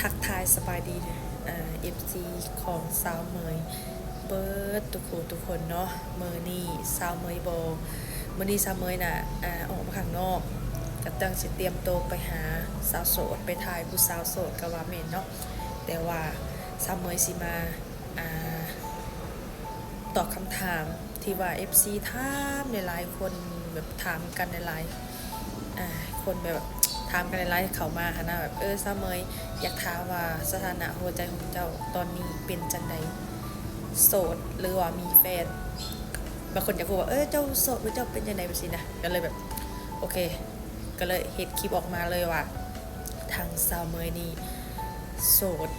ทักทายสบายดีเอฟซีของสาวเมยเบิร์ดทุกคนเนาะเมอนี่สาวเมยโบเมอนี่สาวเมยน่ะออกมาข้างนอกก็ตั้งสิเตรียมโตวไปหาสาวโสดไปถ่ายผู้สาวโสดกับว่าเมนเนาะแต่ว่าสาวเมยสิมาอ่าตอบคำถามที่ว่า FC ถามหลายๆคนแบบถามกันหลายคนแบบถามกันหลายๆเข้ามาหานะแบบสาวเมยอยากถามว่าสถานะหัวใจของเจ้าตอนนี้เป็นจังไดโสดหรือว่ามีแฟนบางคนอยากพูดว่าเจ้าโสดหรือเจ้าเป็นจังไดไปสินะก็เลยแบบโอเคก็เลยเฮ็ดคลิปออกมาเลยว่าทางสาวเมยนี่โสด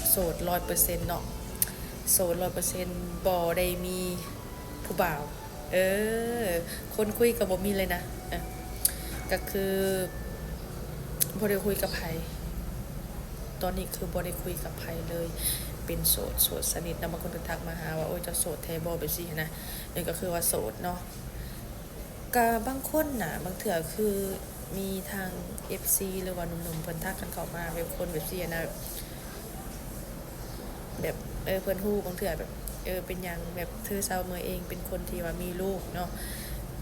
โสด100%เนาะโสด100%บ่ได้มีผู้บ่าวคนคุยกับบ่มีเลยนะก็คือบ่ได้คุยกับไผตอนนี้คือบ่ได้คุยกับไผเลยเป็นโสดสนิทนะบางคนทักมาหาว่าโอ้ยจะโสดแท้บ่ไปสินะนี่ก็คือว่าโสดเนาะก็บางคนน่ะบางเทื่อคือมีทาง FC หรือว่าหนุ่มๆเพิ่นทักกันเข้ามาเป็นคนแบบสินะแบบเพิ่นฮู้บางเทื่อแบบเป็นหยังแบบคือสาวเมยเองเป็นคนที่ว่ามีลูกเนาะ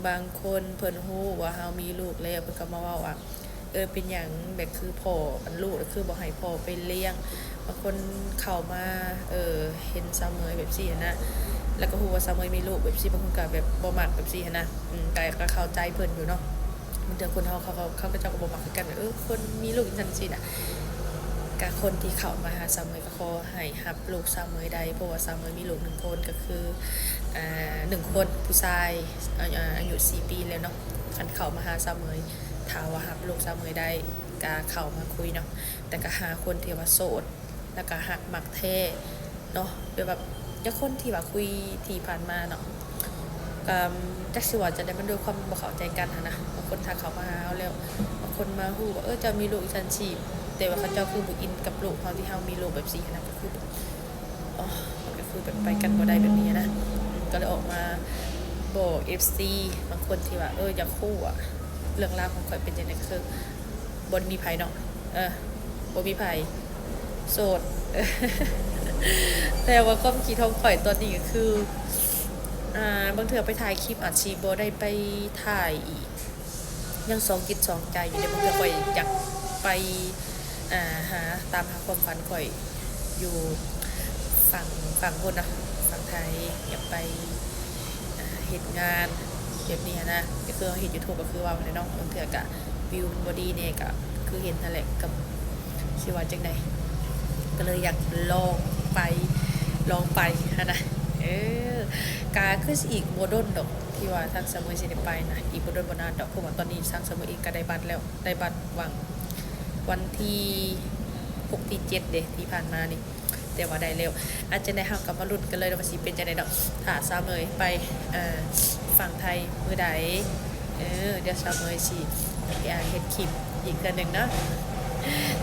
บางคนเพิ่นฮู้ว่าเฮามีลูกแล้วเพิ่นก็มาเว้าว่าเป็นหยังแบบคือพ่ออันลูกคือบ่ให้พ่อไปเลี้ยงบางคนเข้ามาเห็นสาวเมยแบบซี่นะแล้วก็ฮู้ว่าสาวเมยมีลูกแบบซี่บางคนก็แบบบ่มักแบบซี่นะก็เข้าใจเพิ่นอยู่เนาะบางเทื่อคนเขาก็เจ้าก็บ่มักคือกันคนมีลูกจังซี่น่ะกับคนที่เข้ามาหาสาวเมยก็ขอให้รับลูกสาวเมยได้เพราะว่าสาวเมยมีลูก1คนก็คือ1คนผู้ชายอายุ4ปีแล้วเนาะคันเข้ามาหาสาวเมยถ้าว่ารับลูกสาวเมยได้ก็เข้ามาคุยเนาะแต่ก็หาคนที่ว่าโสดแล้วก็ฮักมักแท้เนาะแบบจะคนที่ว่าคุยที่ผ่านมาเนาะก็จักสิว่าจะได้มันด้วยความบ่เข้าใจกันนะบางคนทักเข้ามาหาแล้วบางคนมาฮู้ว่าจะมีลูกอีสันชีพแต่ว่าเขาเจ้าคือบ่อินกับลูกเฮาที่เฮามีลูกแบบซี่นะก็คือมันก็คือแบบไปกันบ่ได้แบบนี้นะก็เลยออกมาบอก FC บางคนที่ว่าอยากคู่อะเรื่องราวของข่อยเป็นจังได๋คือบ่มีไผเนาะบ่มีไผโสดแต่ว่าความคิดของข่อยตอนนี้ก็คือบางเทื่อไปถ่ายคลิปอาจสิบ่ได้ไปถ่ายอีกยังสองจิตสองใจอยู่เด้บางเทื่อข่อยอยากไปหาตามหาความฝันข่อยอยู่ฝั่งพุ่นนะฝั่งไทยอยากไปเฮ็ดงานแบบนี้นะก็คือเฮ็ด YouTube ก็คือว่าเนาะบางเทื่อก็วิวมันบ่ดีแน่ก็คือเห็นนั่นแหละกับสิว่าจังได๋ก็เลยอยากลองไปหั้นนะกาคือสิอีกบ่ดนดอกที่ว่าทางสมุยสิได้ไปนะอีกบ่ดนบ่นานดอกเพราะว่าตอนนี้ทางสมุยเองก็ได้บัตรแล้วได้บัตรหวังวันที่6ที่7เด้ที่ผ่านมานี่แต่ว่าได้แล้วอาจจะได้เฮาก็มาลุ้นกันเลยว่าสิเป็นจังได๋ดอกถ้าสาวเมยไปฝั่งไทยมื้อใดเดี๋ยวสาวเมยสิเฮ็ดคลิปอีกเทื่อนึงเนาะ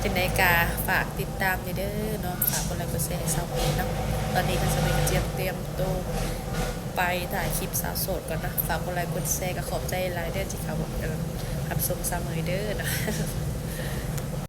จังได๋ก็ฝากติดตามเด้อเนาะฝากกดไลค์กดแชร์ให้สาวเมยเนาะตอนนี้ทางสาวเมยก็เตรียมตัวไปถ่ายคลิปสาวโสดก่อนนะฝากกดไลค์กดแชร์ก็ขอบใจหลายเด้อที่เขารับชมสาวเมยเด้อนะ